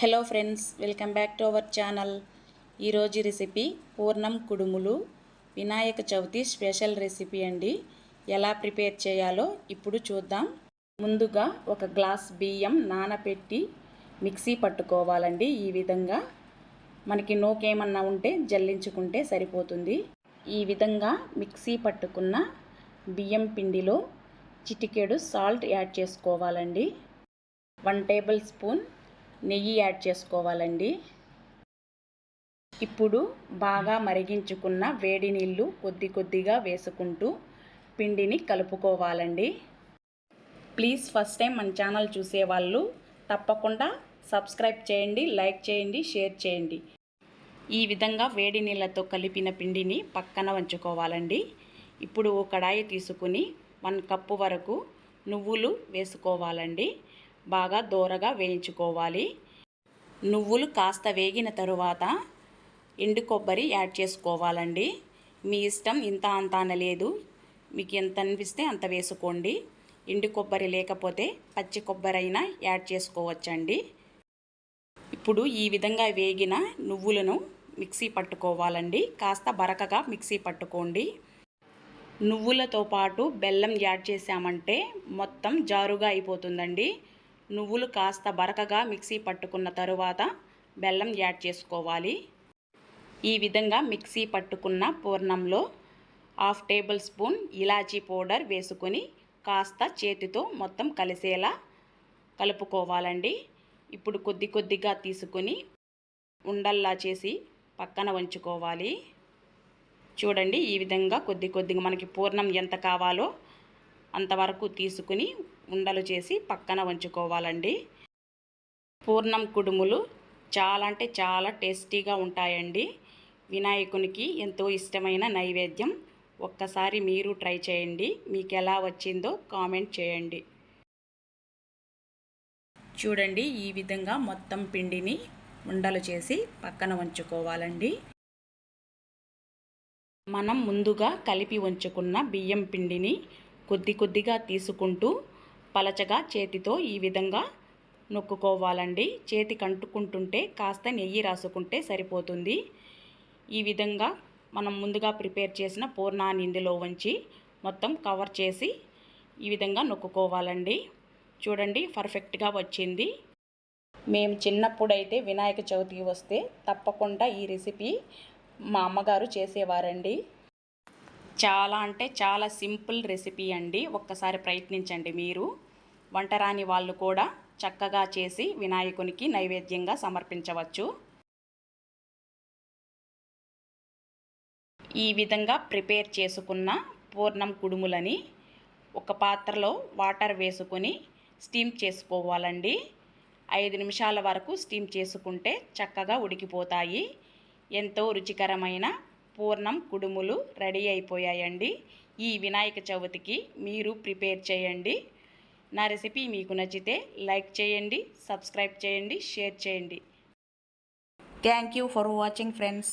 Hello friends, welcome back to our channel. ఈరోజు recipe పూర్ణం కుడుములు. వినాయక చవితి స్పెషల్ రెసిపీ అండి. ఎలా ప్రిపేర్ చేయాలో ఇప్పుడు చూద్దాం. ముందుగా ఒక గ్లాస్ బియ్యం నానబెట్టి మిక్సీ పట్టుకోవాలండి. ఈ విధంగా మనకి నూకేమన్నా ఉంటే జల్లించుకుంటే సరిపోతుంది. ఈ విధంగా మిక్సీ పట్టుకున్న బియ్యం పిండిలో చిటికెడు సాల్ట్ యాడ్ చేసుకోవాలండి. 1 టేబుల్ స్పూన్ నెయ్యి యాడ్ చేసుకోవాలండి. ఇప్పుడు బాగా మరిగించుకున్న వేడి నీళ్ళు కొద్ది కొద్దిగా వేసుకుంటూ పిండిని కలుపుకోవాలండి. ప్లీజ్ ఫస్ట్ టైం మన ఛానల్ చూసేవాళ్ళు తప్పకుండా సబ్స్క్రైబ్ చేయండి, లైక్ చేయండి, షేర్ చేయండి. ఈ విధంగా వేడి నీళ్ళతో కలిపిన పిండిని పక్కన ఉంచుకోవాలండి. ఇప్పుడు ఓ కడాయి తీసుకుని 1 కప్పు వరకు నువ్వులు వేసుకోవాలండి. బాగా దోరగా వేయించుకోవాలి. నువ్వులు కాస్త వేగిన తరువాత ఎండు కొబ్బరి యాడ్ చేసుకోవాలండి. మీ ఇష్టం, ఇంత అంత అనలేదు, మీకు ఎంత అనిపిస్తే అంత వేసుకోండి. ఎండు కొబ్బరి లేకపోతే పచ్చి కొబ్బరి అయినా యాడ్ చేసుకోవచ్చండి. ఇప్పుడు ఈ విధంగా వేగిన నువ్వులను మిక్సీ పట్టుకోవాలండి. కాస్త బరకగా మిక్సీ పట్టుకోండి. నువ్వులతో పాటు బెల్లం యాడ్ చేసామంటే మొత్తం జారుగా అయిపోతుందండి. నువ్వులు కాస్త బరకగా మిక్సీ పట్టుకున్న తరువాత బెల్లం యాడ్ చేసుకోవాలి. ఈ విధంగా మిక్సీ పట్టుకున్న పూర్ణంలో 1/2 టేబుల్ స్పూన్ ఇలాచీ పౌడర్ వేసుకొని కాస్త చేతితో మొత్తం కలిసేలా కలుపుకోవాలండి. ఇప్పుడు కొద్ది కొద్దిగా తీసుకొని ఉండల్లా చేసి పక్కన ఉంచుకోవాలి. చూడండి, ఈ విధంగా కొద్ది కొద్దిగా మనకి పూర్ణం ఎంత కావాలో అంతవరకు తీసుకుని ఉండలు చేసి పక్కన ఉంచుకోవాలండి. పూర్ణం కుడుములు చాలా అంటే చాలా టేస్టీగా ఉంటాయండి. వినాయకునికి ఎంతో ఇష్టమైన నైవేద్యం. ఒక్కసారి మీరు ట్రై చేయండి. మీకు ఎలా వచ్చిందో కామెంట్ చేయండి. చూడండి, ఈ విధంగా మొత్తం పిండిని ఉండలు చేసి పక్కన ఉంచుకోవాలండి. మనం ముందుగా కలిపి ఉంచుకున్న బియ్యం పిండిని కొద్ది కొద్దిగా తీసుకుంటూ పలచగా చేతితో ఈ విధంగా నొక్కుకోవాలండి. చేతికి అంటుకుంటుంటే కాస్త నెయ్యి రాసుకుంటే సరిపోతుంది. ఈ విధంగా మనం ముందుగా ప్రిపేర్ చేసిన పూర్ణాన్ని ఇందులో ఉంచి మొత్తం కవర్ చేసి ఈ విధంగా నొక్కుకోవాలండి. చూడండి, పర్ఫెక్ట్గా వచ్చింది. మేము చిన్నప్పుడైతే వినాయక చవితి వస్తే తప్పకుండా ఈ రెసిపీ మా అమ్మగారు చేసేవారండి. చాలా అంటే చాలా సింపుల్ రెసిపీ అండి. ఒక్కసారి ప్రయత్నించండి. మీరు వంట రాని వాళ్ళు కూడా చక్కగా చేసి వినాయకునికి నైవేద్యంగా సమర్పించవచ్చు. ఈ విధంగా ప్రిపేర్ చేసుకున్న పూర్ణం కుడుములని ఒక పాత్రలో వాటర్ వేసుకొని స్టీమ్ చేసుకోవాలండి. 5 నిమిషాల వరకు స్టీమ్ చేసుకుంటే చక్కగా ఉడికిపోతాయి. ఎంతో రుచికరమైన పూర్ణం కుడుములు రెడీ అయిపోయాయండి. ఈ వినాయక చవితికి మీరు ప్రిపేర్ చేయండి. నా రెసిపీ మీకు నచ్చితే లైక్ చేయండి, సబ్స్క్రైబ్ చేయండి, షేర్ చేయండి. Thank you for watching friends.